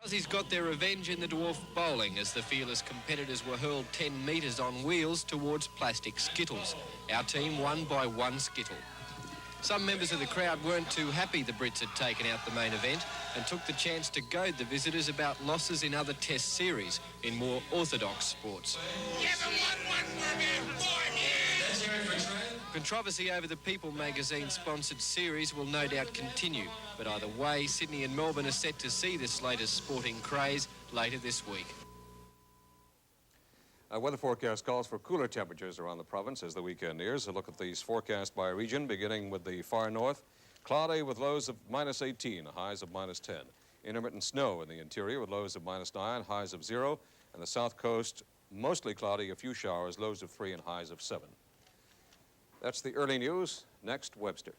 Aussies got their revenge in the dwarf bowling as the fearless competitors were hurled 10 metres on wheels towards plastic skittles. Our team won by 1 skittle. Some members of the crowd weren't too happy the Brits had taken out the main event and took the chance to goad the visitors about losses in other test series in more orthodox sports. Controversy over the People magazine-sponsored series will no doubt continue, but either way, Sydney and Melbourne are set to see this latest sporting craze later this week. Weather forecast calls for cooler temperatures around the province as the weekend nears. A look at these forecasts by region, beginning with the far north. Cloudy with lows of -18, highs of -10. Intermittent snow in the interior with lows of -9, highs of 0. And the south coast, mostly cloudy, a few showers, lows of 3 and highs of 7. That's the early news. Next, Webster.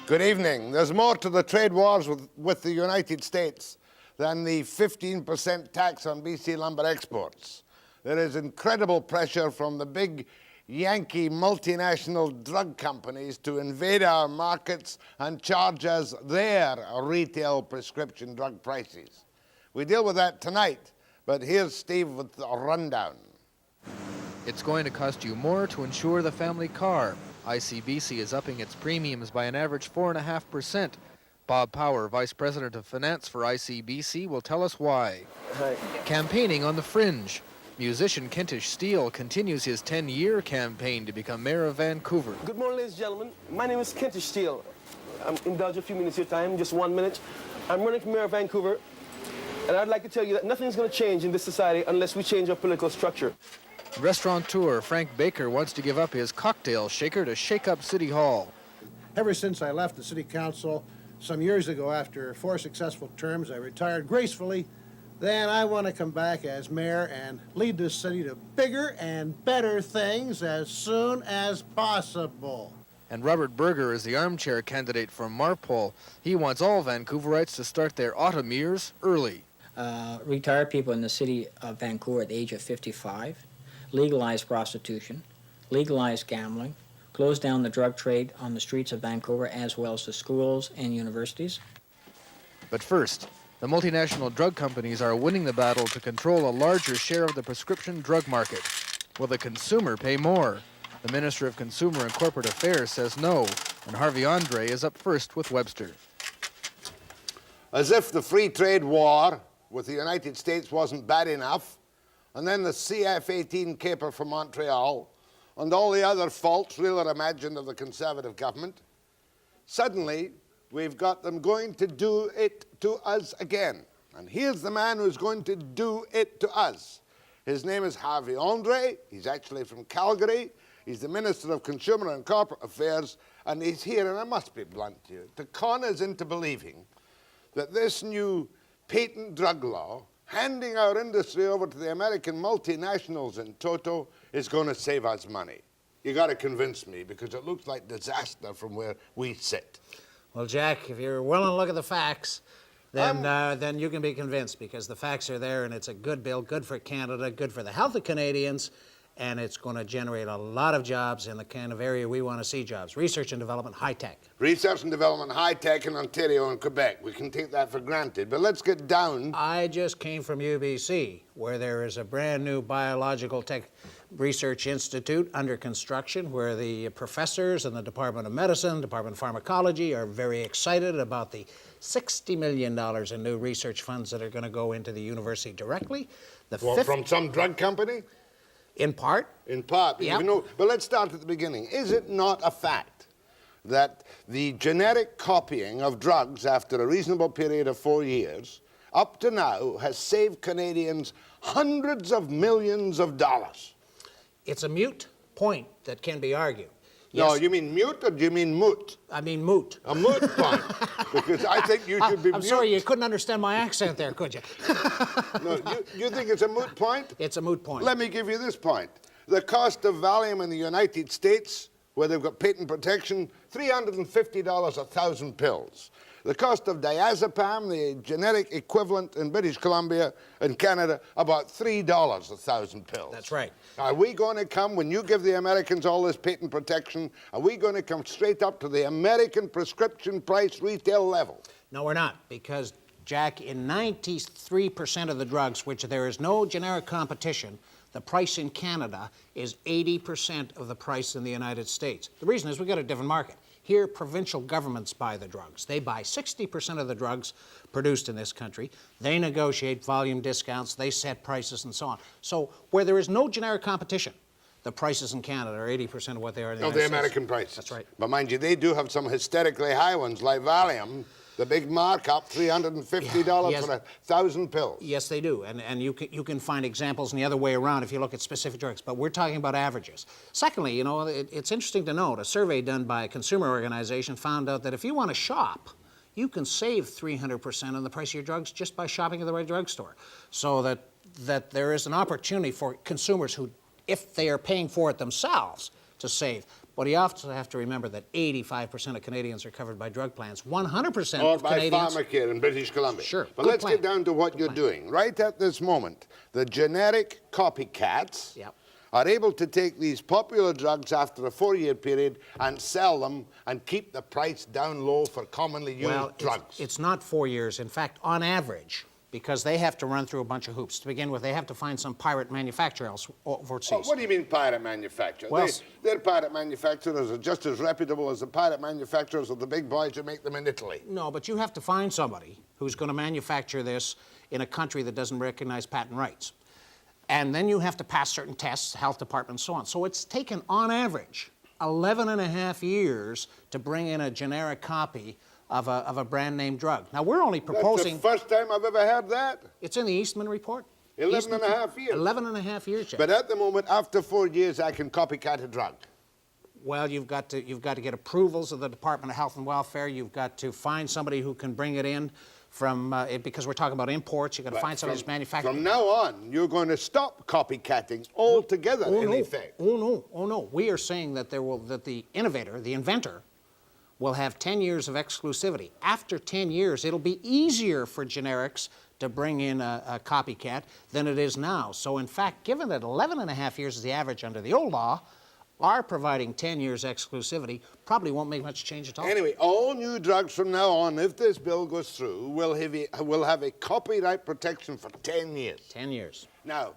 Good evening. There's more to the trade wars with the United States than the 15% tax on BC lumber exports. There is incredible pressure from the big Yankee multinational drug companies to invade our markets and charge us their retail prescription drug prices. We deal with that tonight, but here's Steve with a rundown. It's going to cost you more to insure the family car. I.C.B.C. is upping its premiums by an average 4.5%. Bob Power, Vice President of Finance for I.C.B.C., will tell us why. Hi. Campaigning on the fringe. Musician Kentish Steele continues his 10-year campaign to become mayor of Vancouver. Good morning, ladies and gentlemen. My name is Kentish Steele. I'm indulge a few minutes of your time, just 1 minute. I'm running for mayor of Vancouver, and I'd like to tell you that nothing's going to change in this society unless we change our political structure. Restaurateur Frank Baker wants to give up his cocktail shaker to shake up City Hall. Ever since I left the City Council some years ago after 4 successful terms, I retired gracefully. Then I want to come back as mayor and lead this city to bigger and better things as soon as possible. And Robert Burgar is the armchair candidate for Marpole. He wants all Vancouverites to start their autumn years early. Retired people in the city of Vancouver at the age of 55, legalize prostitution, legalize gambling, close down the drug trade on the streets of Vancouver as well as the schools and universities. But first, the multinational drug companies are winning the battle to control a larger share of the prescription drug market. Will the consumer pay more? The Minister of Consumer and Corporate Affairs says no, and Harvie Andre is up first with Webster. As if the free trade war with the United States wasn't bad enough, and then the CF-18 caper from Montreal, and all the other faults real or imagined of the Conservative government, suddenly we've got them going to do it to us again. And here's the man who's going to do it to us. His name is Harvie Andre. He's actually from Calgary. He's the Minister of Consumer and Corporate Affairs, and he's here, and I must be blunt to you, to con us into believing that this new patent drug law, handing our industry over to the American multinationals in toto, is going to save us money. You got to convince me, because it looks like disaster from where we sit. Well, Jack, if you're willing to look at the facts, then you can be convinced, because the facts are there, and it's a good bill, good for Canada, good for the health of Canadians, and it's going to generate a lot of jobs in the kind of area we want to see jobs. Research and development, high-tech. Research and development, high-tech in Ontario and Quebec. We can take that for granted, but let's get down. I just came from UBC, where there is a brand-new biological tech research institute under construction, where the professors in the Department of Medicine, Department of Pharmacology are very excited about the $60 million in new research funds that are going to go into the university directly. From some drug company? In part. In part. Yep. You know, but let's start at the beginning. Is it not a fact that the genetic copying of drugs after a reasonable period of 4 years, up to now, has saved Canadians hundreds of millions of dollars? It's a moot point that can be argued. No, Yes. you mean mute or do you mean moot? I mean moot. A moot point. Because I think you should be I'm mute. sorry, you couldn't understand my accent there, could you? No, you think it's a moot point? It's a moot point. Let me give you this point. The cost of Valium in the United States, where they've got patent protection, $350 a thousand pills. The cost of diazepam, the generic equivalent in British Columbia and Canada, about $3 a thousand pills. That's right. Are we going to come, when you give the Americans all this patent protection, are we going to come straight up to the American prescription price retail level? No, we're not, because, Jack, in 93% of the drugs, which there is no generic competition, the price in Canada is 80% of the price in the United States. The reason is we've got a different market. Here, provincial governments buy the drugs. They buy 60% of the drugs produced in this country. They negotiate volume discounts, they set prices and so on. So where there is no generic competition, the prices in Canada are 80% of what they are in the United States. Of the American prices. That's right. But mind you, they do have some hysterically high ones, like Valium. The big markup, $350 for 1,000 pills. Yes, they do, and you can find examples in the other way around if you look at specific drugs, but we're talking about averages. Secondly, you know, it's interesting to note, a survey done by a consumer organization found out that if you want to shop, you can save 300% on the price of your drugs just by shopping at the right drugstore. So that there is an opportunity for consumers who, if they are paying for it themselves, to save. But you also have to remember that 85% of Canadians are covered by drug plans. 100% or of by Canadians... pharmacare in British Columbia. Sure. But let's get down to what you're doing. Right at this moment, the generic copycats are able to take these popular drugs after a 4-year period and sell them and keep the price down low for commonly used drugs. It's not 4 years. In fact, on average, because they have to run through a bunch of hoops. To begin with, they have to find some pirate manufacturer overseas. Oh, what do you mean pirate manufacturer? Well, their pirate manufacturers are just as reputable as the pirate manufacturers of the big boys who make them in Italy. No, but you have to find somebody who's going to manufacture this in a country that doesn't recognize patent rights. And then you have to pass certain tests, health department, and so on. So it's taken, on average, 11 and a half years to bring in a generic copy of a brand name drug. Now, we're only proposing... That's the first time I've ever heard that. It's in the Eastman report. 11 and a half years. 11 and a half years, Jack. But at the moment, after 4 years, I can copycat a drug. Well, you've got to get approvals of the Department of Health and Welfare. You've got to find somebody who can bring it in from, because we're talking about imports, you've got to find somebody who's manufacturing. From now on, you're going to stop copycatting altogether, in effect. Oh, no. We are saying that that the innovator, the inventor, will have 10 years of exclusivity. After 10 years, it'll be easier for generics to bring in a copycat than it is now. So in fact, given that 11 and a half years is the average under the old law, our providing 10 years exclusivity probably won't make much change at all. Anyway, all new drugs from now on, if this bill goes through, will have a copyright protection for 10 years. 10 years. Now,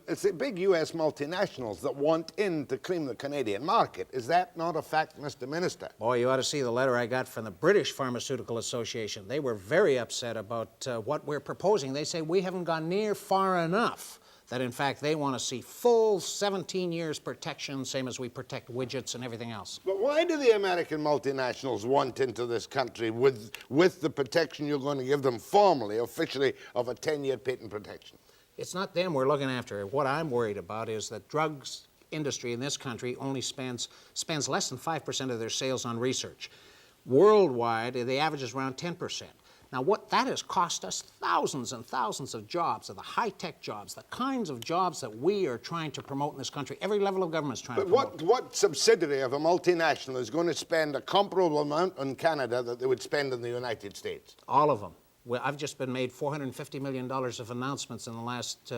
it's the big U.S. multinationals that want in to cream the Canadian market. Is that not a fact, Mr. Minister? Boy, you ought to see the letter I got from the British Pharmaceutical Association. They were very upset about what we're proposing. They say we haven't gone near far enough, that in fact they want to see full 17 years protection, same as we protect widgets and everything else. But why do the American multinationals want into this country with the protection you're going to give them formally, officially, of a 10-year patent protection? It's not them we're looking after. What I'm worried about is that drugs industry in this country only spends less than 5% of their sales on research. Worldwide, the average is around 10%. Now, what that has cost us thousands and thousands of jobs, of the high-tech jobs, the kinds of jobs that we are trying to promote in this country. Every level of government is trying to promote. But what subsidiary of a multinational is going to spend a comparable amount in Canada that they would spend in the United States? All of them. Well, I've just been made $450 million of announcements in the last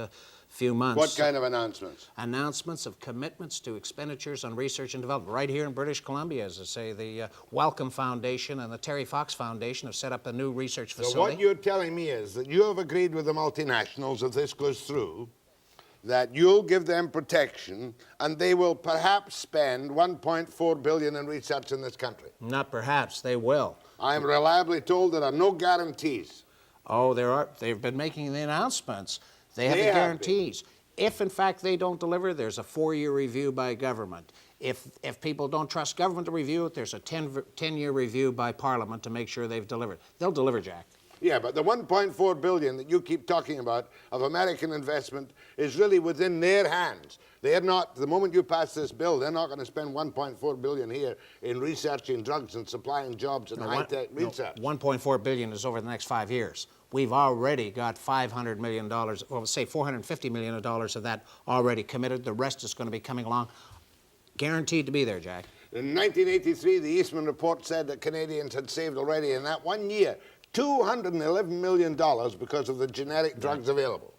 few months. What kind of announcements? Announcements of commitments to expenditures on research and development. Right here in British Columbia, as I say, the Wellcome Foundation and the Terry Fox Foundation have set up a new research facility. So what you're telling me is that you have agreed with the multinationals, if this goes through, that you'll give them protection and they will perhaps spend $1.4 billion in research in this country. Not perhaps, they will. I am reliably told there are no guarantees. Oh, there are. They've been making the announcements. They have the guarantees. If, in fact, they don't deliver, there's a 4-year review by government. If people don't trust government to review it, there's a 10-year review by Parliament to make sure they've delivered. They'll deliver, Jack. Yeah, but the $1.4 billion that you keep talking about of American investment is really within their hands. They're not, the moment you pass this bill, they're not going to spend $1.4 billion here in researching drugs and supplying jobs and high-tech research. $1.4 billion is over the next 5 years. We've already got $500 million, well, say $450 million of that already committed. The rest is going to be coming along. Guaranteed to be there, Jack. In 1983, the Eastman report said that Canadians had saved already in that 1 year $211 million because of the generic drugs available.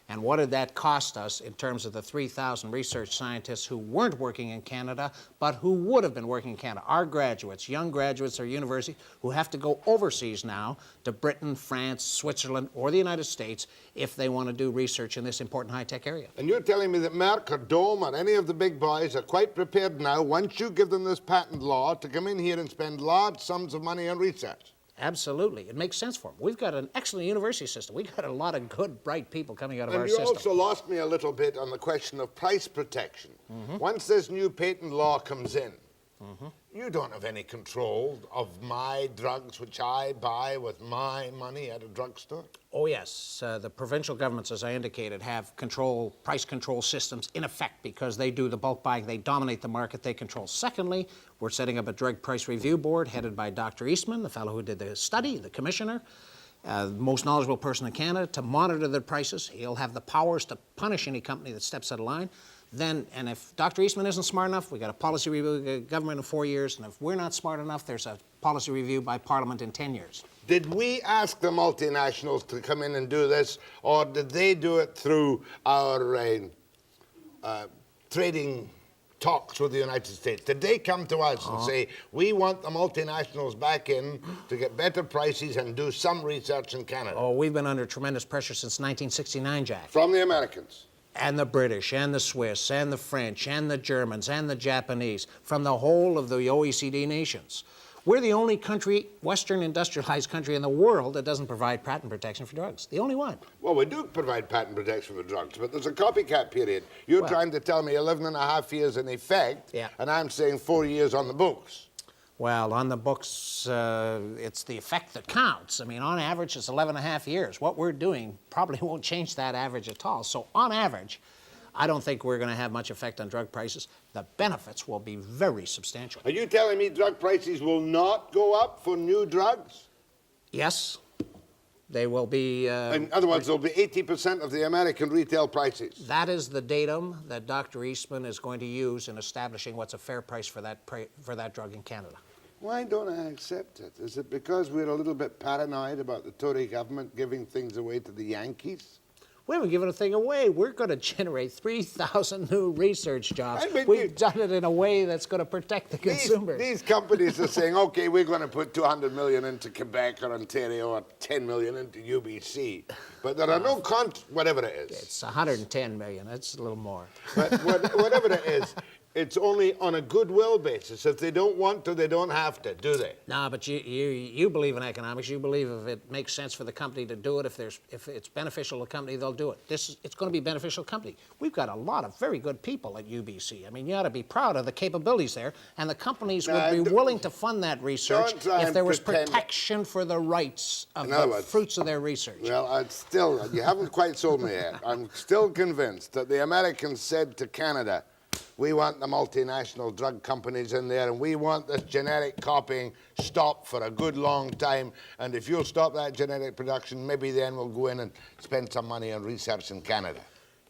And what did that cost us in terms of the 3,000 research scientists who weren't working in Canada, but who would have been working in Canada? Our graduates, young graduates or university, who have to go overseas now to Britain, France, Switzerland, or the United States if they want to do research in this important high-tech area. And you're telling me that Merck or Dome or any of the big boys are quite prepared now, once you give them this patent law, to come in here and spend large sums of money on research? Absolutely. It makes sense for them. We've got an excellent university system. We've got a lot of good, bright people coming out of our system. And you also lost me a little bit on the question of price protection. Once this new patent law comes in, you don't have any control of my drugs, which I buy with my money at a drugstore. Oh, yes. The provincial governments, as I indicated, have price control systems in effect because they do the bulk buying. They dominate the market. They control. Secondly, we're setting up a drug price review board headed by Dr. Eastman, the fellow who did the study, the commissioner, the most knowledgeable person in Canada, to monitor the prices. He'll have the powers to punish any company that steps out of line. Then, and if Dr. Eastman isn't smart enough, we got a policy review government in 4 years, and if we're not smart enough, there's a policy review by Parliament in 10 years. Did we ask the multinationals to come in and do this, or did they do it through our trading talks with the United States? Did they come to us and say, we want the multinationals back in to get better prices and do some research in Canada? Oh, we've been under tremendous pressure since 1969, Jack. From the Americans? And the British, and the Swiss, and the French, and the Germans, and the Japanese, from the whole of the OECD nations. We're the only country, Western industrialized country in the world that doesn't provide patent protection for drugs. The only one. Well, we do provide patent protection for drugs, but there's a copycat period. You're trying to tell me 11 and a half years in effect, and I'm saying 4 years on the books. Well, on the books, it's the effect that counts. I mean, on average, it's 11 and a half years. What we're doing probably won't change that average at all. So on average, I don't think we're going to have much effect on drug prices. The benefits will be very substantial. Are you telling me drug prices will not go up for new drugs? Yes. They will be... in other words, they'll be 80% of the American retail prices. That is the datum that Dr. Eastman is going to use in establishing what's a fair price for that drug in Canada. Why don't I accept it? Is it because we're a little bit paranoid about the Tory government giving things away to the Yankees? We haven't given a thing away. We're going to generate 3,000 new research jobs. We've done it in a way that's going to protect the consumers. These companies are saying, okay, we're going to put $200 million into Quebec or Ontario or $10 million into UBC. But there are no whatever it is. It's $110 million. That's a little more. But whatever it is, it's only on a goodwill basis. If they don't want to, they don't have to, do they? No, but you believe in economics. You believe if it makes sense for the company to do it, if it's beneficial to the company, they'll do it. It's going to be beneficial to the company. We've got a lot of very good people at UBC. I mean, you ought to be proud of the capabilities there, and the companies would be willing to fund that research if there was protection for the rights of the fruits of their research. Well, you haven't quite sold me yet. I'm still convinced that the Americans said to Canada, we want the multinational drug companies in there, and we want this genetic copying stopped for a good long time. And if you'll stop that genetic production, maybe then we'll go in and spend some money on research in Canada.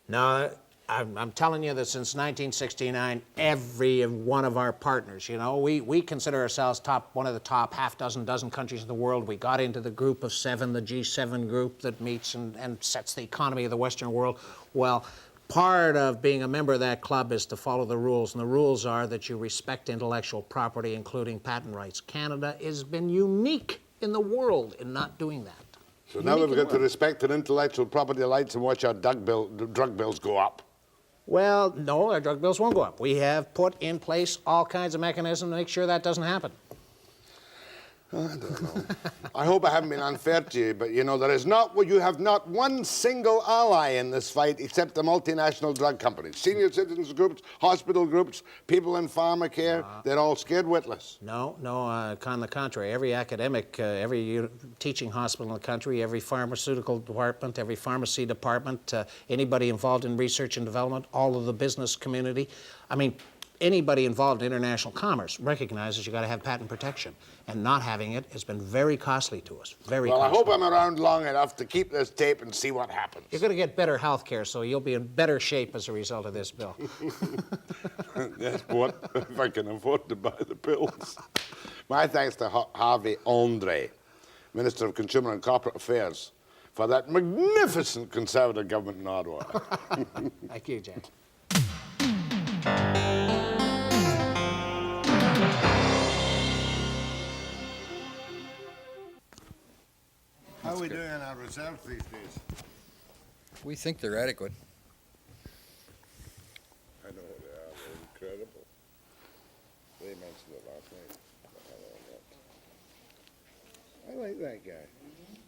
No, I'm telling you that since 1969, every one of our partners, you know, we consider ourselves one of the top dozen countries in the world. We got into the group of 7, the G7 group that meets and sets the economy of the Western world. Well, part of being a member of that club is to follow the rules, and the rules are that you respect intellectual property, including patent rights. Canada has been unique in the world in not doing that. So now we've got to respect our intellectual property rights and watch our drug bills go up. Well, no, our drug bills won't go up. We have put in place all kinds of mechanisms to make sure that doesn't happen. I don't know. I hope I haven't been unfair to you, but you know, you have not one single ally in this fight except the multinational drug companies. Senior citizens groups, hospital groups, people in pharmacare, they're all scared witless. No, on the contrary. Every academic, every teaching hospital in the country, every pharmaceutical department, every pharmacy department, anybody involved in research and development, all of the business community. I mean, anybody involved in international commerce recognizes you got to have patent protection, and not having it has been very costly to us. Very Well, costly. I hope I'm around long enough to keep this tape and see what happens. You're going to get better health care, so you'll be in better shape as a result of this bill. Yes, what if I can afford to buy the pills? My thanks to Harvie Andre, Minister of Consumer and Corporate Affairs, for that magnificent Conservative government in Ottawa. Thank you, Jack. How are we doing on our reserves these days? We think they're adequate. I know they are. They're incredible. They mentioned it last night. I like that guy.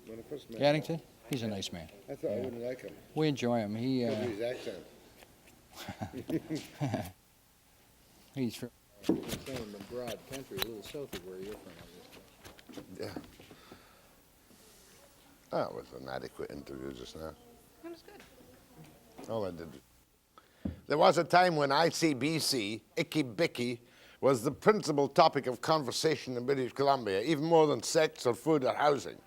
When I first met him, Addington, he's a nice man. I thought I wouldn't like him We enjoy him. because of his accent. He's from Some of the broad country, a little south of where you're from. Yeah. That was an adequate interview just now. That was good. All I did. There was a time when I.C.B.C, I.C.B.C, was the principal topic of conversation in British Columbia, even more than sex or food or housing.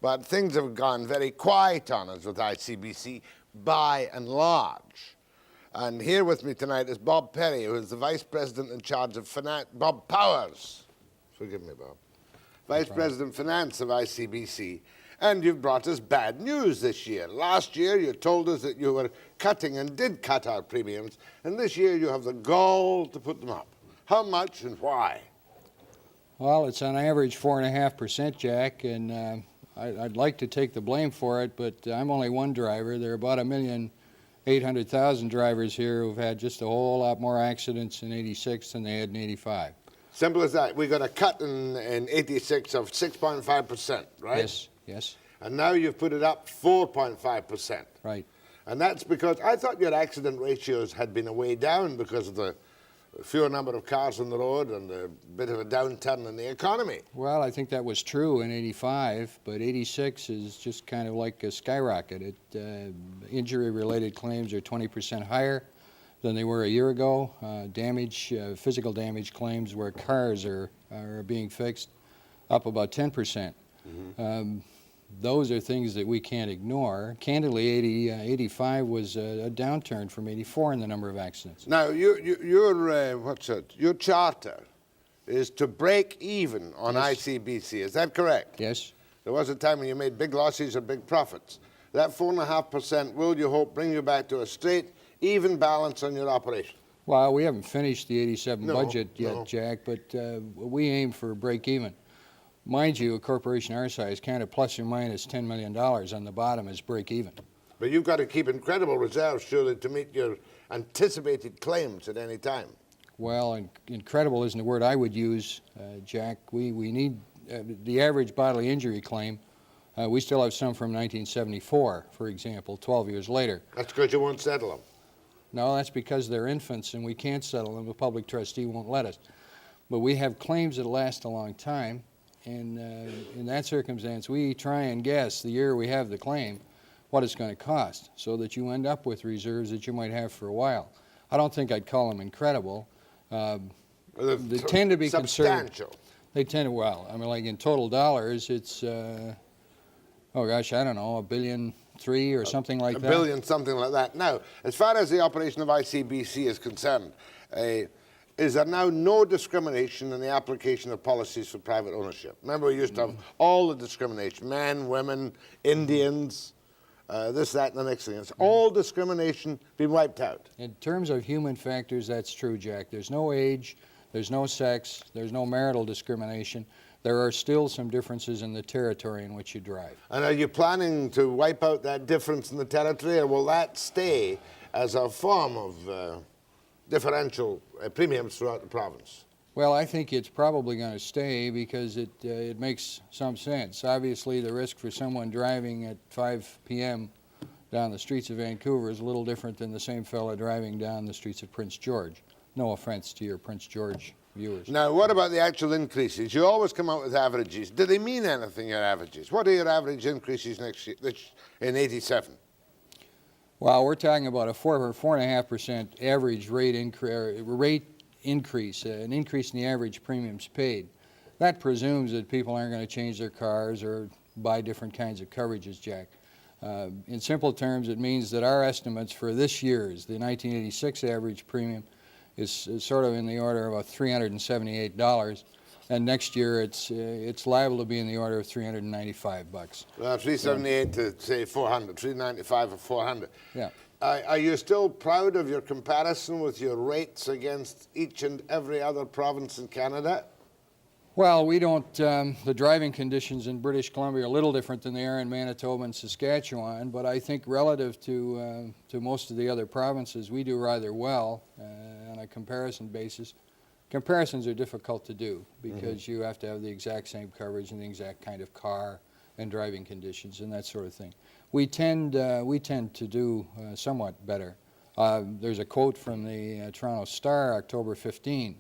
But things have gone very quiet on us with I.C.B.C by and large. And here with me tonight is Bob Perry, who is the Vice President in charge of Finance. Bob Powers. Forgive me, Bob. Vice President Finance of I.C.B.C. And you've brought us bad news this year. Last year you told us that you were cutting and did cut our premiums, and this year you have the gall to put them up. How much and why? Well, it's on average 4.5%, Jack, and I'd like to take the blame for it, but I'm only one driver. There are about 1,800,000 drivers here who've had just a whole lot more accidents in '86 than they had in '85. Simple as that. We got a cut in '86 of 6.5%, right? Yes, yes, And now you've put it up 4.5%. right. And that's because I thought your accident ratios had been way down because of the fewer number of cars on the road and a bit of a downturn in the economy. Well, I think that was true in '85, but '86 is just kind of like a skyrocket. Injury-related claims are 20% higher than they were a year ago. Physical damage claims where cars are being fixed, up about 10%. Those are things that we can't ignore. Candidly, 85 was a downturn from '84 in the number of accidents. Now, your charter is to break even on Yes. I.C.B.C. Is that correct? Yes. There was a time when you made big losses or big profits. That 4.5% will, you hope, bring you back to a straight, even balance on your operation. Well, we haven't finished the '87 No, budget yet, no. Jack, but we aim for break even. Mind you, a corporation our size, kind of plus or minus $10 million on the bottom is break even. But you've got to keep incredible reserves, surely, to meet your anticipated claims at any time. Well, incredible isn't the word I would use, Jack. We need the average bodily injury claim. We still have some from 1974, for example, 12 years later. That's because you won't settle them. No, that's because they're infants and we can't settle them. The public trustee won't let us. But we have claims that last a long time. And in that circumstance, we try and guess the year we have the claim what it's going to cost so that you end up with reserves that you might have for a while. I don't think I'd call them incredible. They tend to be substantial. They tend to, well, I mean, like in total dollars, it's, oh gosh, I don't know, $1.3 billion or something like that. $1 billion, something like that. Now, as far as the operation of I.C.B.C. is concerned, is there now no discrimination in the application of policies for private ownership? Remember, we used to have all the discrimination, men, women, Indians, this, that, and the next thing. It's all discrimination been wiped out. In terms of human factors, that's true, Jack. There's no age, there's no sex, there's no marital discrimination. There are still some differences in the territory in which you drive. And are you planning to wipe out that difference in the territory, or will that stay as a form of differential premiums throughout the province? Well, I think it's probably going to stay because it makes some sense. Obviously, the risk for someone driving at 5 p.m. down the streets of Vancouver is a little different than the same fella driving down the streets of Prince George. No offense to your Prince George viewers. Now, what about the actual increases? You always come out with averages. Do they mean anything, your averages? What are your average increases next year, in '87? Well, we're talking about a 4.5% average rate increase, an increase in the average premiums paid. That presumes that people aren't going to change their cars or buy different kinds of coverages, Jack. In simple terms, it means that our estimates for this year's, the 1986 average premium, is sort of in the order of about $378, and next year it's liable to be in the order of $395. 378 to say 400, 395 or 400. Yeah. Are you still proud of your comparison with your rates against each and every other province in Canada? Well, we don't, the driving conditions in British Columbia are a little different than they are in Manitoba and Saskatchewan, but I think relative to most of the other provinces, we do rather well on a comparison basis. Comparisons are difficult to do because you have to have the exact same coverage and the exact kind of car and driving conditions and that sort of thing. We tend to do somewhat better. There's a quote from the Toronto Star, October 15,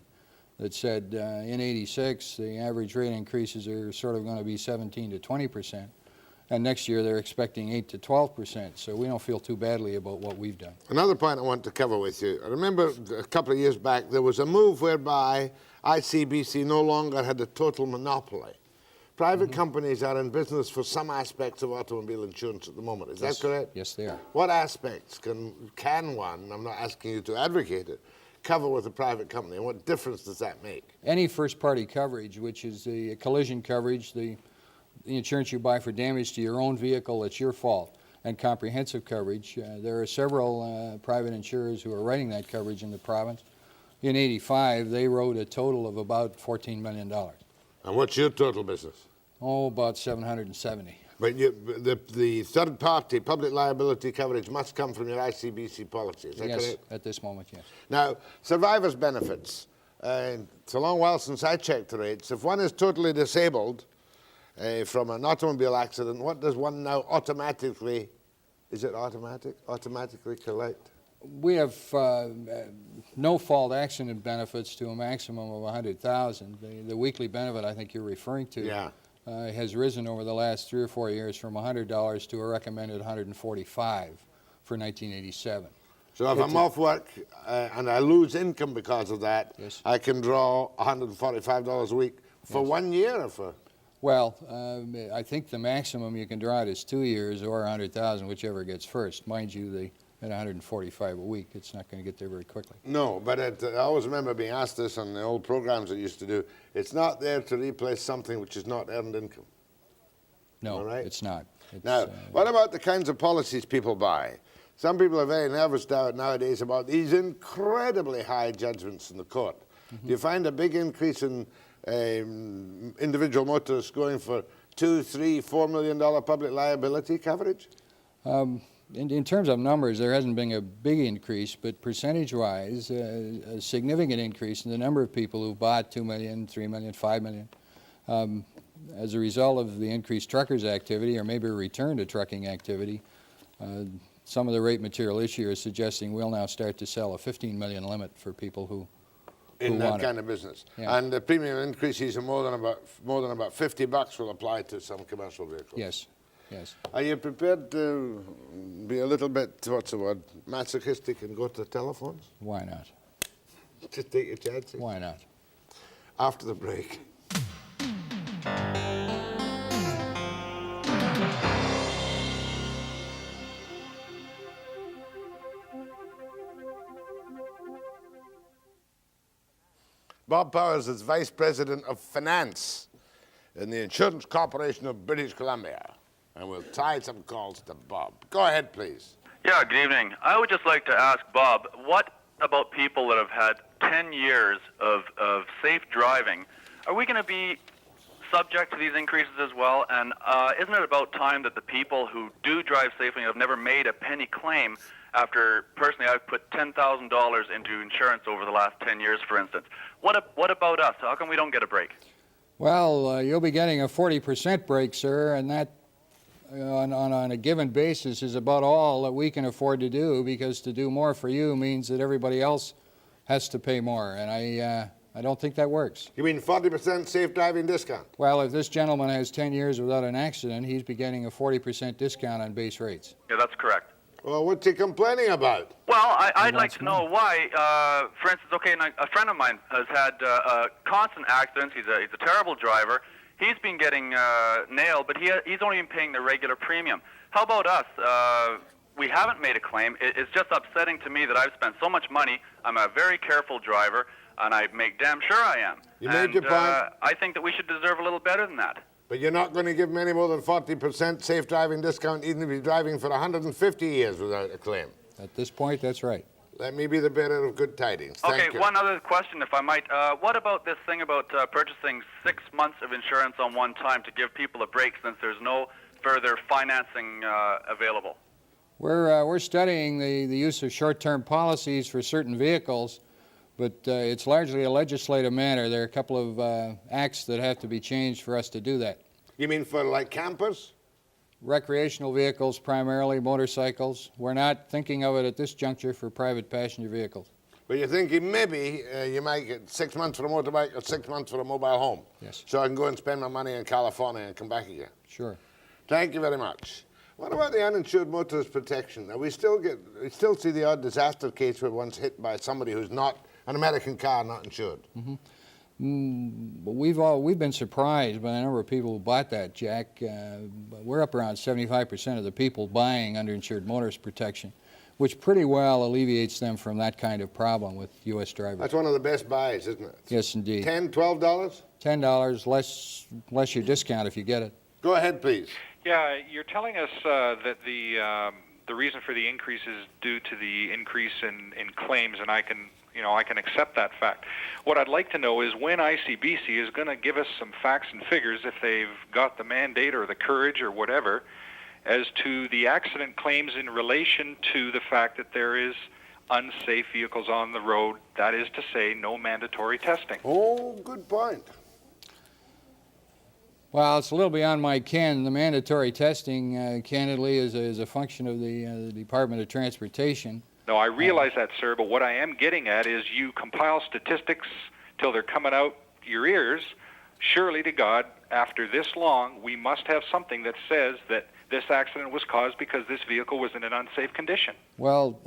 that said in '86 the average rate increases are sort of going to be 17 to 20%, and next year they're expecting 8 to 12%. So we don't feel too badly about what we've done. Another point I want to cover with you. I remember a couple of years back there was a move whereby I.C.B.C. no longer had a total monopoly. Private companies are in business for some aspects of automobile insurance at the moment. Is that correct? Yes, they are. What aspects can one, I'm not asking you to advocate it, cover with a private company, and what difference does that make? Any first-party coverage, which is the collision coverage, the insurance you buy for damage to your own vehicle that's your fault, and comprehensive coverage. There are several private insurers who are writing that coverage in the province. In '85, they wrote a total of about $14 million. And what's your total business? Oh, about 770. But the third-party public liability coverage must come from your I.C.B.C. policy, is that correct? Yes, at this moment, yes. Now, survivors' benefits. It's a long while since I checked the rates. If one is totally disabled from an automobile accident, what does one now automatically, is it automatic, automatically collect? We have no-fault accident benefits to a maximum of $100,000. The weekly benefit I think you're referring to has risen over the last 3 or 4 years from $100 to a recommended $145 for 1987. So if I'm off work and I lose income because of that, yes, I can draw $145 a week for 1 year or for? Well, I think the maximum you can draw it is 2 years or $100,000, whichever gets first. Mind you, at $145 a week, it's not going to get there very quickly. No, but I always remember being asked this on the old programs I used to do. It's not there to replace something which is not earned income. No, right? it's not. It's, now, what about the kinds of policies people buy? Some people are very nervous nowadays about these incredibly high judgments in the court. Do you find a big increase in individual motorists going for $2, $3, $4 million public liability coverage? In terms of numbers, there hasn't been a big increase, but percentage-wise, a significant increase in the number of people who bought $2 million, $3 million, $5 million. As a result of the increased truckers' activity, or maybe a return to trucking activity, some of the rate material this year is suggesting we'll now start to sell a $15 million limit for people who in that want kind it. of business. Yeah. And the premium increases of more than about $50 will apply to some commercial vehicles. Yes. Yes. Are you prepared to be a little bit, what's the word, masochistic and go to the telephones? Why not? Just take your chances? Why not? After the break. Bob Powers is Vice President of Finance in the Insurance Corporation of British Columbia. And we'll tie some calls to Bob. Go ahead, please. Yeah, good evening. I would just like to ask Bob, what about people that have had 10 years of safe driving? Are we going to be subject to these increases as well? And isn't it about time that the people who do drive safely and have never made a penny claim after, personally, I've put $10,000 into insurance over the last 10 years, for instance. What about us? How come we don't get a break? Well, you'll be getting a 40% break, sir, and that on a given basis is about all that we can afford to do, because to do more for you means that everybody else has to pay more, and I don't think that works. You mean 40% safe driving discount? Well, if this gentleman has 10 years without an accident, he's be getting a 40% discount on base rates. Yeah, that's correct. Well, what's he complaining about? Well, I'd like to know why. For instance, okay, a friend of mine has had constant accidents. He's a terrible driver. He's been getting nailed, but he's only been paying the regular premium. How about us? We haven't made a claim. It's just upsetting to me that I've spent so much money. I'm a very careful driver, and I make damn sure I am. You made your point. I think that we should deserve a little better than that. But you're not going to give him any more than 40% safe driving discount, even if he's driving for 150 years without a claim. At this point, that's right. Let me be the bearer of good tidings. Thank you. One other question, if I might. What about this thing about purchasing 6 months of insurance on one time to give people a break since there's no further financing available? We're studying the use of short-term policies for certain vehicles, but it's largely a legislative matter. There are a couple of acts that have to be changed for us to do that. You mean for, like, campers? Recreational vehicles, primarily motorcycles. We're not thinking of it at this juncture for private passenger vehicles. But you're thinking maybe you might get 6 months for a motorbike or 6 months for a mobile home. Yes. So I can go and spend my money in California and come back again. Sure. Thank you very much. What about the uninsured motorist protection? Now, we still see the odd disaster case where one's hit by somebody who's not an American car, not insured. But we've been surprised by the number of people who bought that, Jack. We're up around 75% of the people buying underinsured motorist protection, which pretty well alleviates them from that kind of problem with U.S. drivers. That's one of the best buys, isn't it? Yes, indeed. $10, $12? $10, less your discount if you get it. Go ahead, please. Yeah, you're telling us that the reason for the increase is due to the increase in claims, and I can accept that fact. What I'd like to know is when I.C.B.C. is going to give us some facts and figures, if they've got the mandate or the courage or whatever, as to the accident claims in relation to the fact that there is unsafe vehicles on the road, that is to say, no mandatory testing. Oh, good point. Well, it's a little beyond my ken. The mandatory testing, candidly, is a function of the Department of Transportation. No, I realize that, sir, but what I am getting at is you compile statistics till they're coming out your ears. Surely to God, after this long, we must have something that says that this accident was caused because this vehicle was in an unsafe condition. Well,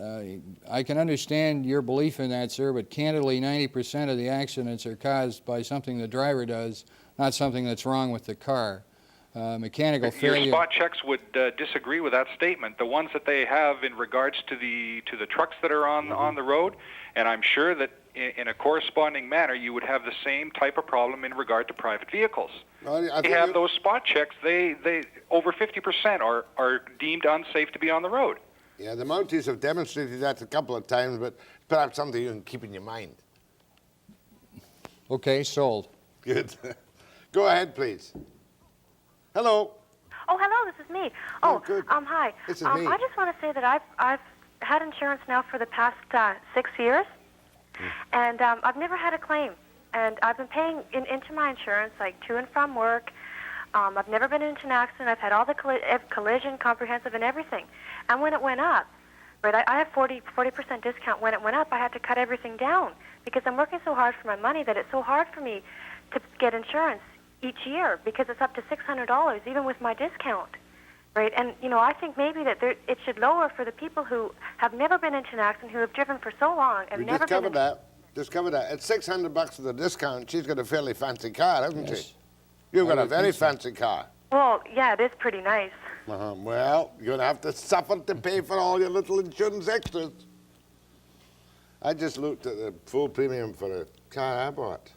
I can understand your belief in that, sir, but candidly, 90% of the accidents are caused by something the driver does, not something that's wrong with the car. Mechanical failure. Your spot checks would disagree with that statement. The ones that they have in regards to the trucks that are on the road, and I'm sure that in a corresponding manner you would have the same type of problem in regard to private vehicles. They have those spot checks. They over 50% are deemed unsafe to be on the road. Yeah, the Mounties have demonstrated that a couple of times, but perhaps something you can keep in your mind. Okay, sold. Good. Go ahead, please. Hello. Oh, hello. This is me. Good. Hi. This is me. I just want to say that I've had insurance now for the past 6 years, and I've never had a claim. And I've been paying into my insurance, like to and from work. I've never been into an accident. I've had all the collision, comprehensive, and everything. And when it went up, right, I have 40% discount. When it went up, I had to cut everything down because I'm working so hard for my money that it's so hard for me to get insurance each year because it's up to $600 even with my discount, right? And I think maybe that it should lower for the people who have never been into an accident, who have driven for so long and never been. Just covered that. At $600 for the discount, she's got a fairly fancy car, hasn't she? You've got a very fancy car. Well, yeah, it is pretty nice. Well, you're going to have to suffer to pay for all your little insurance extras. I just looked at the full premium for a car I bought.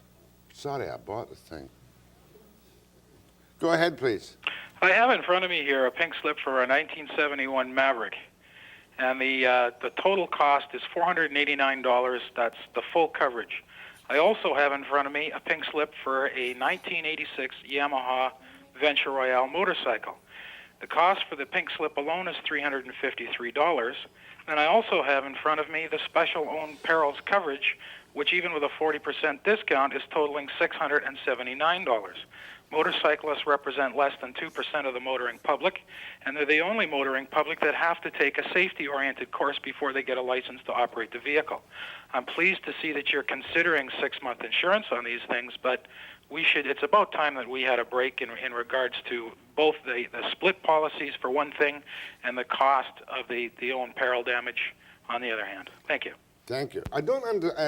Sorry, I bought the thing. Go ahead, please. I have in front of me here a pink slip for a 1971 Maverick, and the total cost is $489. That's the full coverage. I also have in front of me a pink slip for a 1986 Yamaha Venture Royale motorcycle. The cost for the pink slip alone is $353. And I also have in front of me the special owned perils coverage, which even with a 40% discount is totaling $679. Motorcyclists represent less than 2% of the motoring public, and they're the only motoring public that have to take a safety-oriented course before they get a license to operate the vehicle. I'm pleased to see that you're considering 6-month insurance on these things, but it's about time that we had a break in regards to both the split policies for one thing and the cost of the own peril damage on the other hand. Thank you. Thank you. I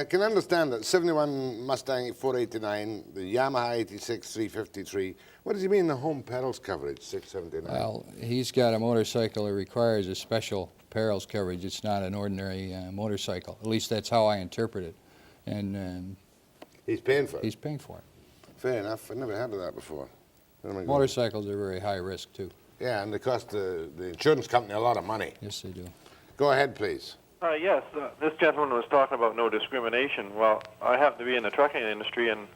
can understand that 71 Mustang 489, the Yamaha 86 353. What does he mean the home perils coverage 679? Well, he's got a motorcycle that requires a special perils coverage. It's not an ordinary motorcycle. At least that's how I interpret it. And he's paying for it? He's paying for it. Fair enough. I've never heard of that before. Motorcycles are very high risk, too. Yeah, and they cost the insurance company a lot of money. Yes, they do. Go ahead, please. Yes, this gentleman was talking about no discrimination. Well, I happen to be in the trucking industry, and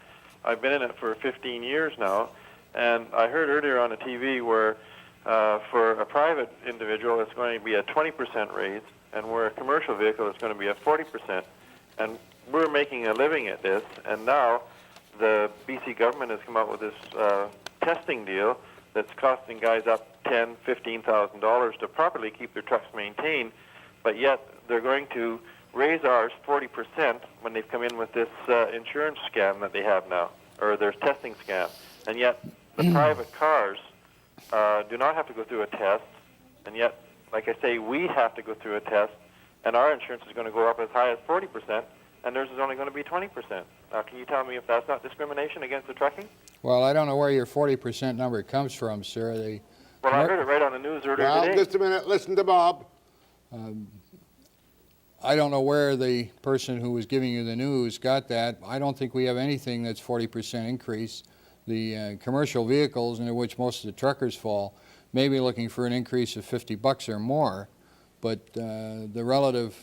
I've been in it for 15 years now. And I heard earlier on the TV where for a private individual it's going to be a 20% raise, and where a commercial vehicle it's going to be a 40%. And we're making a living at this, and now the BC government has come out with this testing deal that's costing guys up $10,000, $15,000 to properly keep their trucks maintained, but yet they're going to raise ours 40% when they've come in with this insurance scam that they have now, or their testing scam. And yet the private cars do not have to go through a test, and yet, like I say, we have to go through a test, and our insurance is going to go up as high as 40%, and theirs is only going to be 20%. Now, can you tell me if that's not discrimination against the trucking? Well, I don't know where your 40% number comes from, sir. Well, I heard it right on the news earlier today. Well, just a minute. Listen to Bob. I don't know where the person who was giving you the news got that. I don't think we have anything that's 40% increase. The commercial vehicles, into which most of the truckers fall, may be looking for an increase of $50 or more, but the relative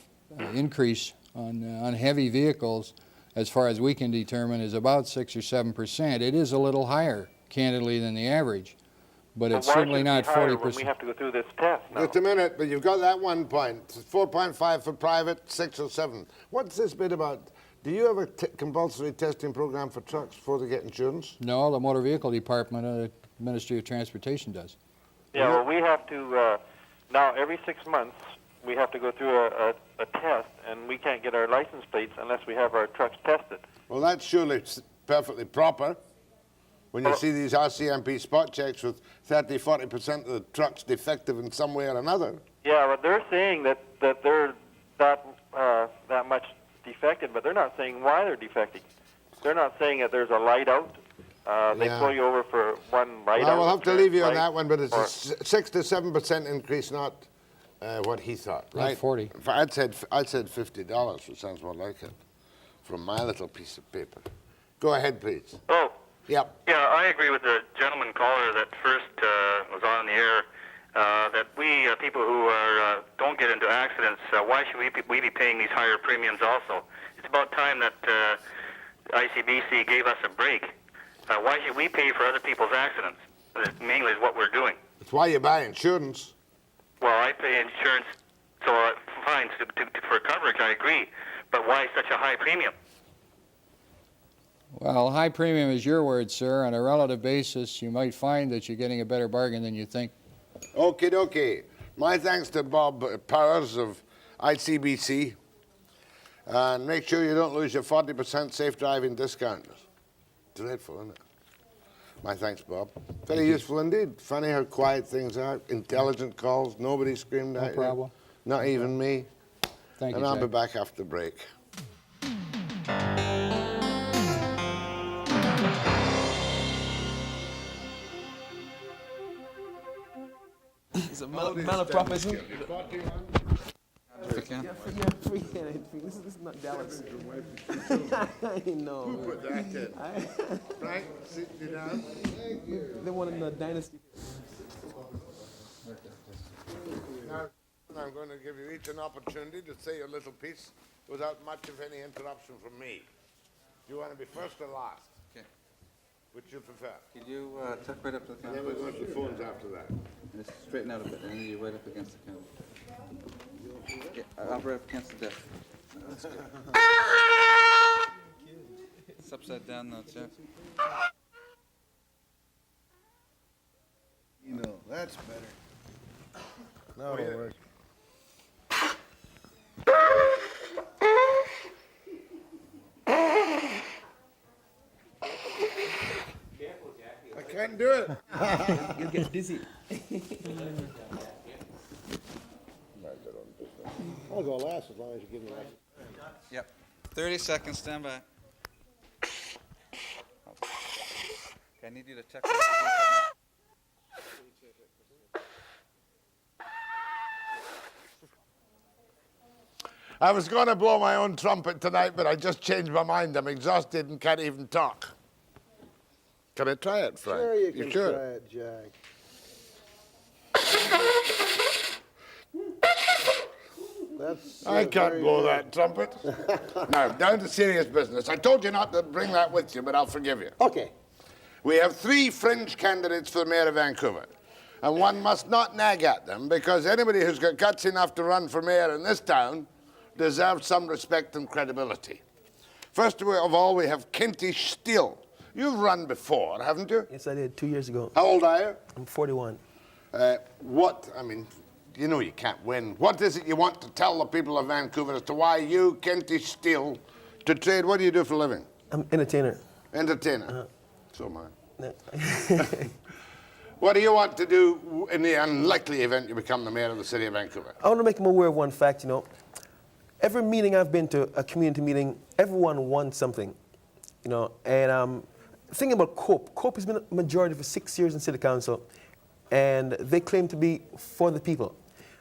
increase on heavy vehicles, as far as we can determine, is about 6 or 7%. It is a little higher, candidly, than the average, but it's certainly not 40%. When we have to go through this test now? Just a minute, but you've got that 1 point. 4.5 for private, 6 or 7. What's this bit about? Do you have a compulsory testing program for trucks before they get insurance? No, the Motor Vehicle Department of the Ministry of Transportation does. Yeah, well, we have to, now every 6 months, we have to go through a test, and we can't get our license plates unless we have our trucks tested. Well, that's surely perfectly proper. When you see these RCMP spot checks with 30-40% of the trucks defective in some way or another. Yeah, but they're saying that they're that much defected, but they're not saying why they're defecting. They're not saying that there's a light out. They pull you over for one light out. Well, we'll have to leave you on that one, but it's a 6 to 7% increase, not what he thought, right? 40. I'd said $50, which sounds more like it, from my little piece of paper. Go ahead, please. Oh. Yep. Yeah, I agree with the gentleman caller that first was on the air, that we, people who don't get into accidents, why should we be paying these higher premiums also? It's about time that I.C.B.C. gave us a break. Why should we pay for other people's accidents? That mainly is what we're doing. That's why you buy insurance. Well, I pay insurance, so fine, for coverage, I agree. But why such a high premium? Well, high premium is your word, sir. On a relative basis, you might find that you're getting a better bargain than you think. Okie dokie. My thanks to Bob Powers of I.C.B.C. And make sure you don't lose your 40% safe driving discount. Dreadful, isn't it? My thanks, Bob. Very useful indeed. Funny how quiet things are. Intelligent calls. Nobody screamed at you. No problem. Not even me. Thank you, And I'll Jack. be back after the break. It's a malapropism. This is not Dallas. I know. Who put that in? Frank, sit you down. Thank you. They wanted the dynasty. Now, I'm going to give you each an opportunity to say your little piece without much of any interruption from me. Do you want to be first or last? Okay. Which you prefer? Could you tuck right up to the counter? Then we'll go to the phones after that. Just straighten out a bit, and then you're right up against the counter. Yeah, up right up against the desk. That's good. It's upside down now, too. You know, that's better. Now it'll work. do it. You'll get dizzy. I'll go last as long as you give me that. Yep. 30 seconds, stand by. Okay, I need you to check. I was going to blow my own trumpet tonight, but I just changed my mind. I'm exhausted and can't even talk. Can I try it, Frank? Sure you can sure? try it, Jack. I can't blow that trumpet. Now, down to serious business. I told you not to bring that with you, but I'll forgive you. Okay. We have 3 fringe candidates for the mayor of Vancouver. And one must not nag at them, because anybody who's got guts enough to run for mayor in this town deserves some respect and credibility. First of all, we have Kentish Steele. You've run before, haven't you? Yes, I did 2 years ago. How old are you? I'm 41. You know you can't win. What is it you want to tell the people of Vancouver as to why you, Kentish Steele, to trade? What do you do for a living? I'm entertainer. Entertainer? So am I. What do you want to do in the unlikely event you become the mayor of the city of Vancouver? I want to make them aware of one fact, Every meeting I've been to, a community meeting, everyone wants something, And thinking about COPE. COPE has been a majority for 6 years in City Council, and they claim to be for the people.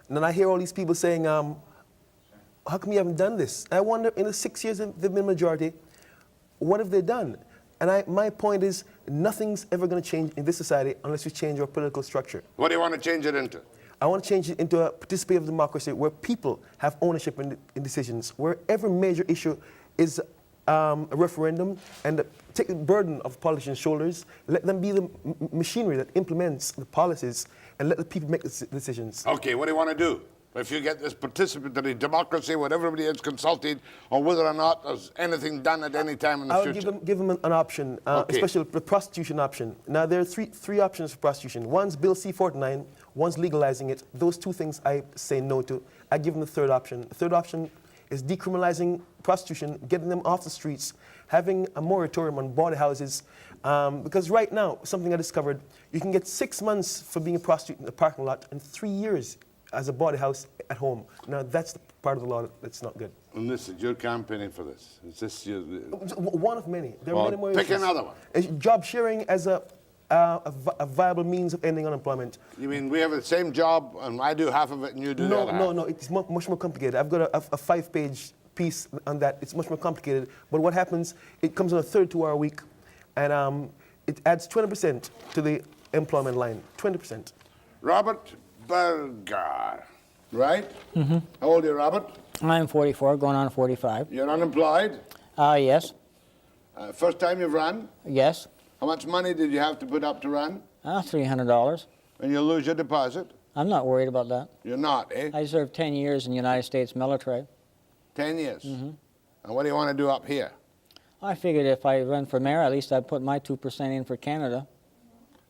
And then I hear all these people saying, how come you haven't done this? I wonder, in the 6 years they've been majority, what have they done? And my point is, nothing's ever going to change in this society unless we change our political structure. What do you want to change it into? I want to change it into a participative democracy where people have ownership in decisions, where every major issue is a referendum, and take the burden of politicians' shoulders, let them be the machinery that implements the policies, and let the people make the decisions. Okay, what do you want to do? If you get this participatory democracy where everybody is consulted on whether or not there's anything done at any time in the future. I'll give them an option, especially the prostitution option. Now, there are three options for prostitution. One's Bill C-49, one's legalizing it. Those 2 things I say no to. I give them the third option. The third option is decriminalizing prostitution, getting them off the streets, having a moratorium on bawdy houses. Because right now, something I discovered, you can get 6 months for being a prostitute in the parking lot and 3 years as a bawdy house at home. Now, that's the part of the law that's not good. And this is your campaigning for this? Is this your... One of many. There are many more pick issues. another one. Job sharing as a viable means of ending unemployment. You mean we have the same job and I do half of it and you do the other half? No, it's much more complicated. I've got a 5-page piece on that. It's much more complicated. But what happens, it comes on a 32-hour week, and it adds 20% to the employment line, 20%. Robert Burgar, right? Mm-hmm. How old are you, Robert? I'm 44, going on 45. You're unemployed? Yes. First time you've run? Yes. How much money did you have to put up to run? $300. And you'll lose your deposit? I'm not worried about that. You're not, eh? I served 10 years in the United States military. 10 years? Mm-hmm. And what do you want to do up here? I figured if I run for mayor, at least I'd put my 2% in for Canada.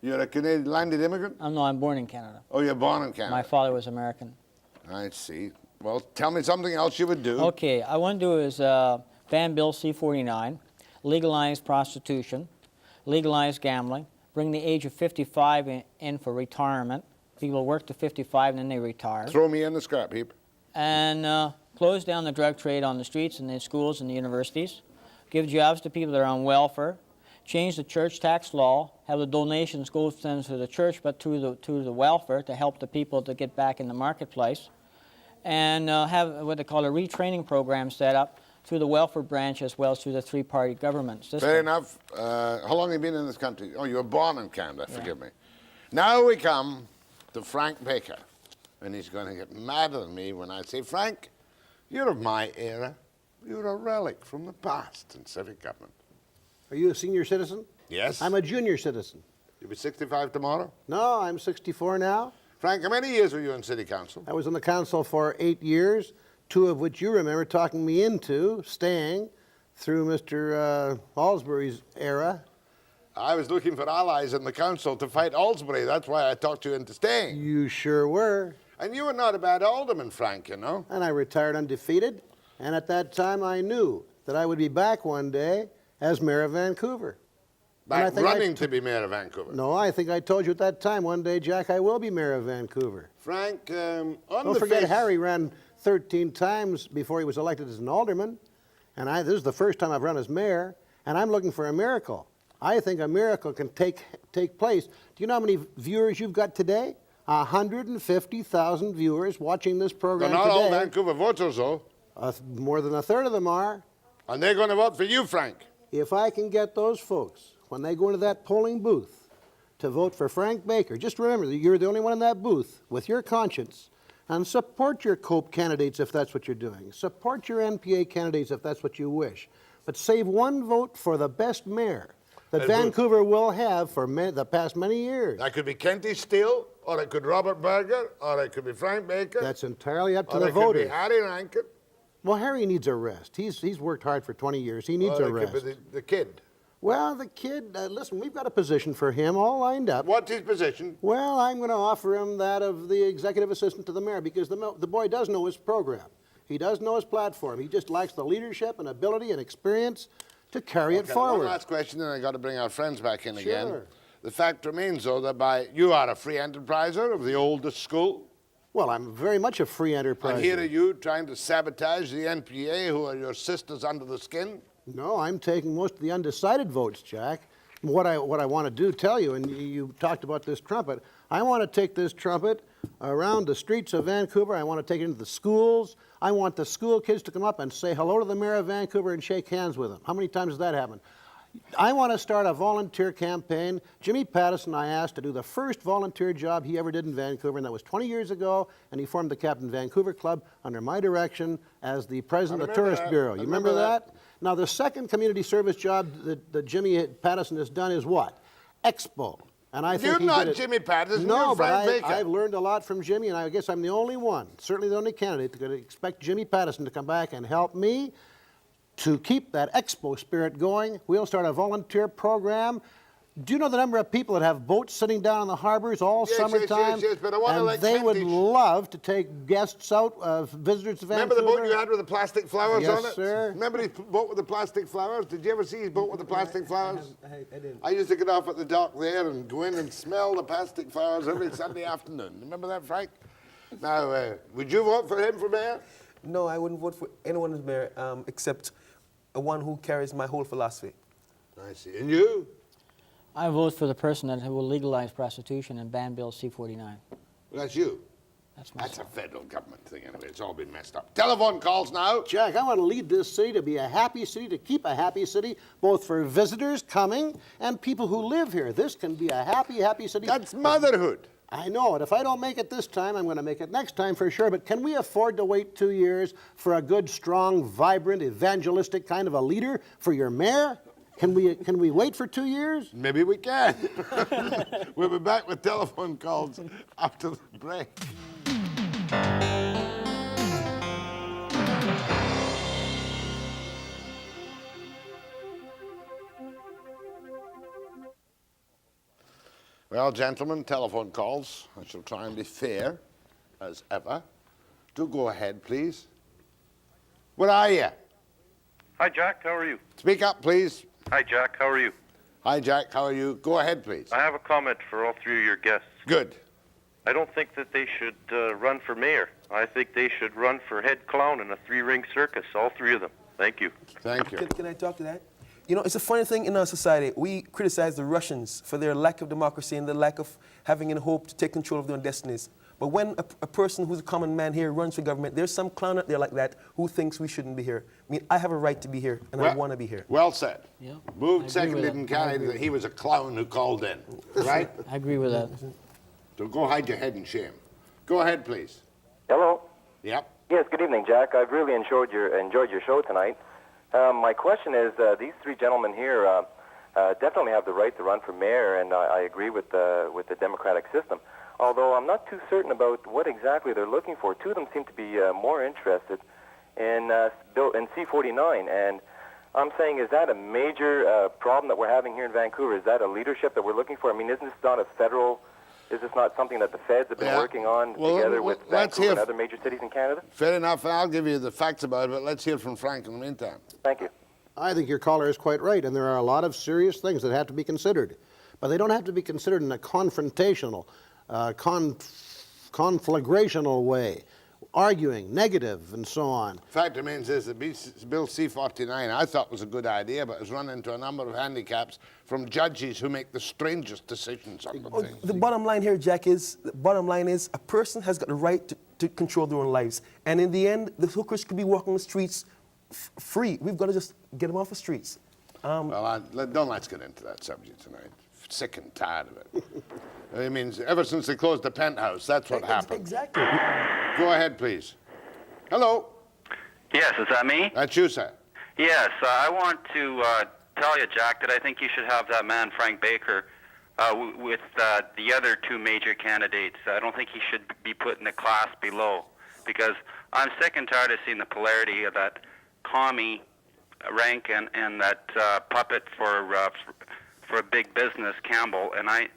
You're a Canadian landed immigrant? No, I'm born in Canada. Oh, you're born in Canada? My father was American. I see. Well, tell me something else you would do. Okay, I want to do is ban Bill C-49, legalize prostitution, legalize gambling, bring the age of 55 in for retirement. People work to 55 and then they retire. Throw me in the scrap heap. And close down the drug trade on the streets and the schools and the universities. Give jobs to people that are on welfare. Change the church tax law. Have the donations go to the church, but to the welfare to help the people to get back in the marketplace. And have what they call a retraining program set up through the welfare branch as well as through the 3-party government system. Fair enough. How long have you been in this country? Oh, you were born in Canada, forgive me. Now we come to Frank Baker. And he's going to get mad at me when I say, Frank, you're of my era. You're a relic from the past in civic government. Are you a senior citizen? Yes. I'm a junior citizen. You'll be 65 tomorrow? No, I'm 64 now. Frank, how many years were you in city council? I was on the council for 8 years, 2 of which you remember talking me into staying through Mr. Alsbury's era. I was looking for allies in the council to fight Alsbury. That's why I talked you into staying. You sure were. And you were not a bad alderman, Frank, you know. And I retired undefeated. And at that time, I knew that I would be back one day as mayor of Vancouver. Back running to be mayor of Vancouver. No, I think I told you at that time, one day, Jack, I will be mayor of Vancouver. Frank, Don't forget, Harry ran 13 times before he was elected as an alderman. And this is the first time I've run as mayor, and I'm looking for a miracle. I think a miracle can take place. Do you know how many viewers you've got today? 150,000 viewers watching this program They're today. not all Vancouver voters, though. More than a third of them are. And they're going to vote for you, Frank. If I can get those folks, when they go into that polling booth, to vote for Frank Baker, just remember that you're the only one in that booth with your conscience, and support your COPE candidates if that's what you're doing. Support your NPA candidates if that's what you wish. But save one vote for the best mayor that Vancouver will have for the past many years. That could be Kentish Steele, or it could be Robert Burgar, or it could be Frank Baker. That's entirely up to or the it voters. Could be Harry Rankin. Well, Harry needs a rest. He's worked hard for 20 years. He needs a rest. It could be the kid. Well, the kid, listen, we've got a position for him all lined up. What's his position? Well, I'm going to offer him that of the executive assistant to the mayor because the boy does know his program. He does know his platform. He just lacks the leadership and ability and experience to carry it forward. One last question, and I got to bring our friends back in again. Sure. The fact remains, though, that you are a free enterpriser of the oldest school. Well, I'm very much a free enterpriser. And here are you trying to sabotage the NPA, who are your sisters under the skin? No, I'm taking most of the undecided votes, Jack. What I want to do, tell you, and you talked about this trumpet, I want to take this trumpet around the streets of Vancouver. I want to take it into the schools. I want the school kids to come up and say hello to the mayor of Vancouver and shake hands with him. How many times has that happened? I want to start a volunteer campaign. Jimmy Pattison I asked to do the first volunteer job he ever did in Vancouver, and that was 20 years ago, and he formed the Captain Vancouver Club under my direction as the president of the Tourist Bureau. You remember that? Now, the second community service job that Jimmy Pattison has done is what? Expo. And I think you're not Jimmy Pattison, no, you're Frank Baker. I've learned a lot from Jimmy, and I guess I'm the only one, certainly the only candidate, that could expect Jimmy Pattison to come back and help me to keep that Expo spirit going. We'll start a volunteer program. Do you know the number of people that have boats sitting down in the harbors all summertime? Yes, but I want to let they would love to take guests out, visitors to Vancouver. Remember the boat you had with the plastic flowers on it? Yes, sir. Remember his boat with the plastic flowers? Did you ever see his boat with the plastic flowers? I didn't. I used to get off at the dock there and go in and smell the plastic flowers every Sunday afternoon. Remember that, Frank? Now, would you vote for him for mayor? No, I wouldn't vote for anyone as mayor except one who carries my whole philosophy. I see. And you? I vote for the person that will legalize prostitution and ban Bill C-49. Well, that's you. That's a federal government thing anyway. It's all been messed up. Telephone calls now. Jack, I want to lead this city to be a happy city, to keep a happy city, both for visitors coming and people who live here. This can be a happy, happy city. That's motherhood. I know it. If I don't make it this time, I'm going to make it next time for sure. But can we afford to wait 2 years for a good, strong, vibrant, evangelistic kind of a leader for your mayor? Can we wait for 2 years? Maybe we can. We'll be back with telephone calls after the break. Well, gentlemen, telephone calls. I shall try and be fair, as ever. Do go ahead, please. Where are you? Hi, Jack. How are you? Speak up, please. Hi, Jack. How are you? Hi, Jack. How are you? Go ahead, please. I have a comment for all three of your guests. Good. I don't think that they should run for mayor. I think they should run for head clown in a three-ring circus, all three of them. Thank you. Thank you. Can I talk to that? You know, it's a funny thing in our society. We criticize the Russians for their lack of democracy and the lack of having any hope to take control of their own destinies. But when a person who's a common man here runs for government, there's some clown out there like that who thinks we shouldn't be here. I mean, I have a right to be here, and I want to be here. Well said. Yeah. Moved, seconded, and carried that he was a clown who called in. Right? I agree with that. So go hide your head in shame. Go ahead, please. Hello. Yep. Yes, good evening, Jack. I've really enjoyed your show tonight. My question is, these three gentlemen here definitely have the right to run for mayor, and I agree with the democratic system. Although I'm not too certain about what exactly they're looking for. Two of them seem to be more interested in C-49, and I'm saying, is that a major problem that we're having here in Vancouver? Is that a leadership that we're looking for? I mean, isn't this not a federal? Is this not something that the feds have been working on together with Vancouver and other major cities in Canada? Fair enough. I'll give you the facts about it, but let's hear from Frank in the meantime. Thank you. I think your caller is quite right, and there are a lot of serious things that have to be considered. But they don't have to be considered in a confrontational, conflagrational way, arguing, negative, and so on. Fact remains is that Bill C-49 I thought was a good idea, but has run into a number of handicaps from judges who make the strangest decisions on the thing. The bottom line here, Jack, is a person has got the right to control their own lives. And in the end, the hookers could be walking the streets free. We've got to just get them off the streets. Well, let's get into that subject tonight. Sick and tired of it. I mean, ever since they closed the penthouse, that's what happened. Exactly. Go ahead, please. Hello. Yes, is that me? That's you, sir. Yes, I want to tell you, Jack, that I think you should have that man, Frank Baker, with the other two major candidates. I don't think he should be put in the class below, because I'm sick and tired of seeing the polarity of that commie rank and that puppet for big business, Campbell, and I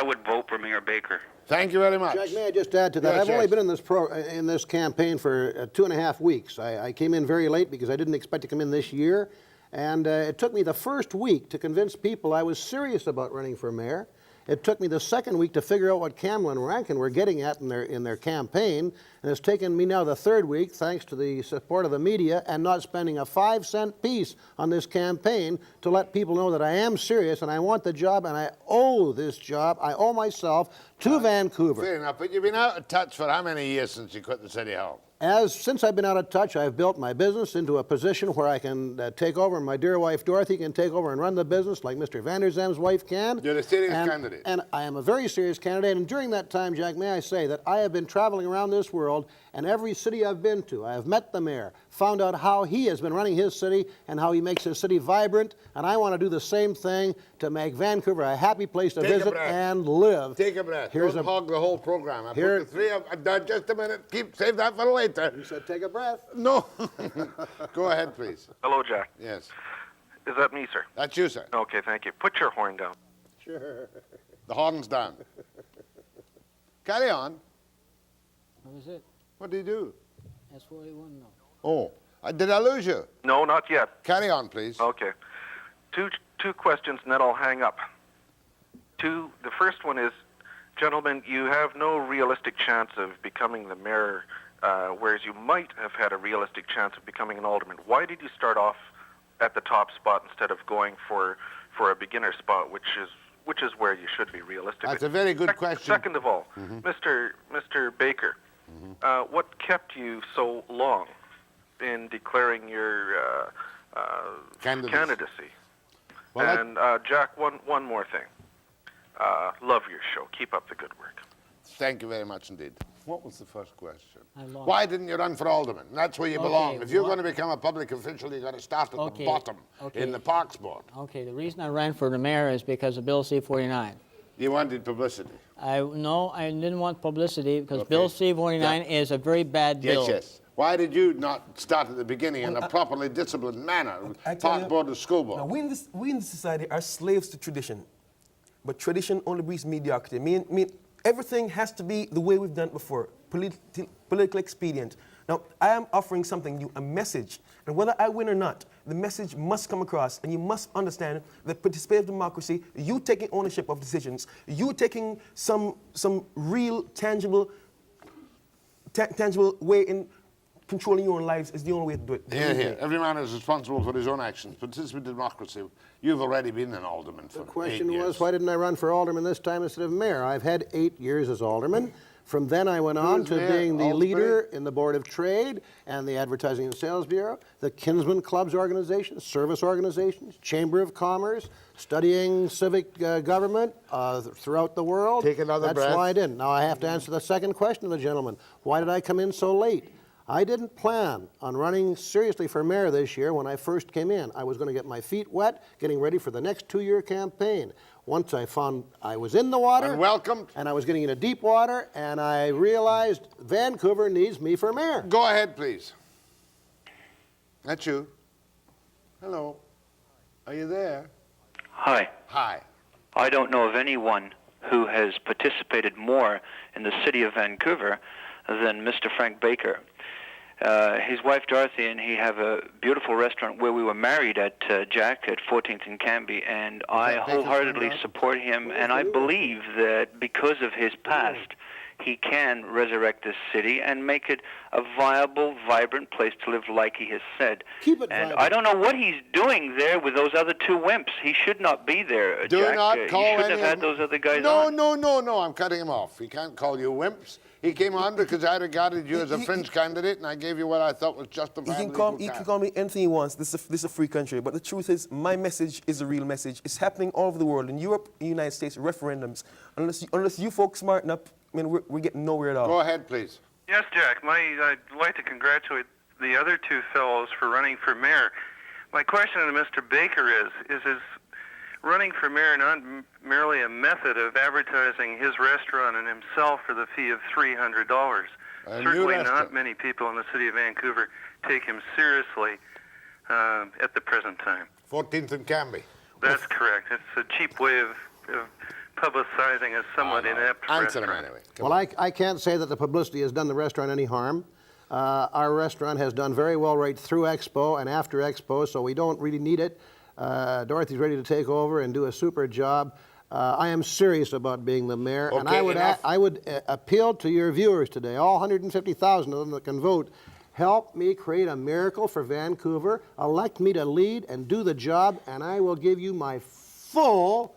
would vote for Mayor Baker. Thank you very much. Jack, may I just add to that? Yes, I've only been in this campaign for 2.5 weeks. I came in very late because I didn't expect to come in this year. And it took me the first week to convince people I was serious about running for mayor. It took me the second week to figure out what Campbell and Rankin were getting at in their campaign. And it's taken me now the third week, thanks to the support of the media and not spending a 5-cent piece on this campaign, to let people know that I am serious and I want the job and I owe this job. I owe myself to Vancouver. Fair enough, but you've been out of touch for how many years since you quit the City Hall? Since I've been out of touch, I've built my business into a position where I can take over. My dear wife, Dorothy, can take over and run the business like Mr. Van der Zem's wife can. You're a serious candidate. And I am a very serious candidate. And during that time, Jack, may I say that I have been traveling around this world, and every city I've been to, I have met the mayor, found out how he has been running his city and how he makes his city vibrant. And I want to do the same thing to make Vancouver a happy place to visit and live. Take a breath. Don't hog the whole program. I put the three up. Just a minute. Save that for later. You said take a breath. No. Go ahead, please. Hello, Jack. Yes. Is that me, sir? That's you, sir. Okay, thank you. Put your horn down. Sure. The horn's down. Carry on. What was it? What did he do? That's 41 now. Oh, did I lose you? No, not yet. Carry on, please. Okay. Two questions, and then I'll hang up. The first one is, gentlemen, you have no realistic chance of becoming the mayor, whereas you might have had a realistic chance of becoming an alderman. Why did you start off at the top spot instead of going for a beginner spot, which is where you should be realistic? That's a very good question. Second of all, Mr. Baker, what kept you so long in declaring your candidacy? Well, and Jack, one more thing. Love your show. Keep up the good work. Thank you very much indeed. What was the first question? I lost. Why didn't you run for alderman? That's where you belong. If you're going to become a public official, you've got to start at the bottom in the Parks Board. Okay, the reason I ran for the mayor is because of Bill C-49. You wanted publicity? No, I didn't want publicity because Bill C-49 is a very bad bill. Yes. Why did you not start at the beginning in a properly disciplined manner? Park Board and School Board. Now, we in this society are slaves to tradition. But tradition only breeds mediocrity. Everything has to be the way we've done it before, political expedient. Now, I am offering a message, and whether I win or not, the message must come across, and you must understand that participative democracy, you taking ownership of decisions, you taking some real, tangible way in controlling your own lives is the only way to do it. Here. Every man is responsible for his own actions. Participative democracy. You've already been an alderman for 8 years. The question was, why didn't I run for alderman this time instead of mayor? I've had 8 years as alderman. From then I went on to being the leader in the Board of Trade and the Advertising and Sales Bureau, the Kinsman Clubs organizations, service organizations, Chamber of Commerce, studying civic government throughout the world. Take another breath. That's why I didn't. Now I have to answer the second question of the gentleman. Why did I come in so late? I didn't plan on running seriously for mayor this year when I first came in. I was going to get my feet wet, getting ready for the next 2-year campaign. Once I found I was in the water, and I was getting into deep water, and I realized Vancouver needs me for mayor. Go ahead, please. That's you. Hello. Are you there? Hi. Hi. I don't know of anyone who has participated more in the city of Vancouver than Mr. Frank Baker. His wife Dorothy and he have a beautiful restaurant where we were married at, Jack, at 14th and Canby, and I wholeheartedly support him, and I believe that because of his past, he can resurrect this city and make it a viable, vibrant place to live, like he has said. Keep it and vibrant. I don't know what he's doing there with those other two wimps. He should not be there, Do Jack. not call he shouldn't any have of had them- those other guys No, on. no, I'm cutting him off. He can't call you wimps. He came on because I regarded you as a fringe candidate, and I gave you what I thought was justified. He can call me anything he wants. This is a free country. But the truth is, my message is a real message. It's happening all over the world. In Europe, in the United States, referendums. Unless you folks smarten up, I mean, we're getting nowhere at all. Go ahead, please. Yes, Jack. I'd like to congratulate the other two fellows for running for mayor. My question to Mr. Baker is running for mayor not merely a method of advertising his restaurant and himself for the fee of $300? A new Certainly not restaurant. many people in the city of Vancouver take him seriously at the present time. 14th and Canby. That's correct. It's a cheap way of publicizing a somewhat inept Answer him restaurant. anyway. Well, I can't say that the publicity has done the restaurant any harm. Our restaurant has done very well right through Expo and after Expo, so we don't really need it. Dorothy's ready to take over and do a super job. I am serious about being the mayor, and Okay, I would appeal to your viewers today, all 150,000 of them that can vote. Help me create a miracle for Vancouver. Elect me to lead and do the job, and I will give you my full,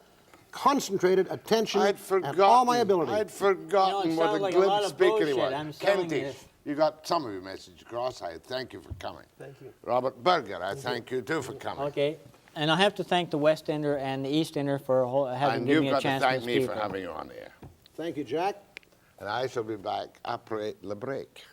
concentrated attention and all my ability. I'd forgotten what a like a lot glib of speaker he bullshit. was. I'm selling Kentish, this. you got some of your message across. I thank you for coming. Thank you. Robert Burgar, I thank you too for coming. Okay. And I have to thank the West Ender and the East Ender for having And given you've me a got to chance thank to me speak. for having you on the air. Thank you, Jack. And I shall be back après le break.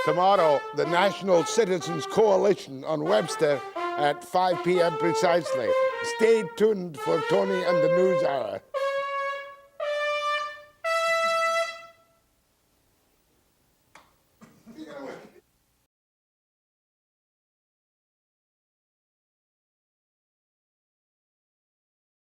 Tomorrow, the National Citizens Coalition on Webster at 5 p.m. precisely. Stay tuned for Tony and the News Hour.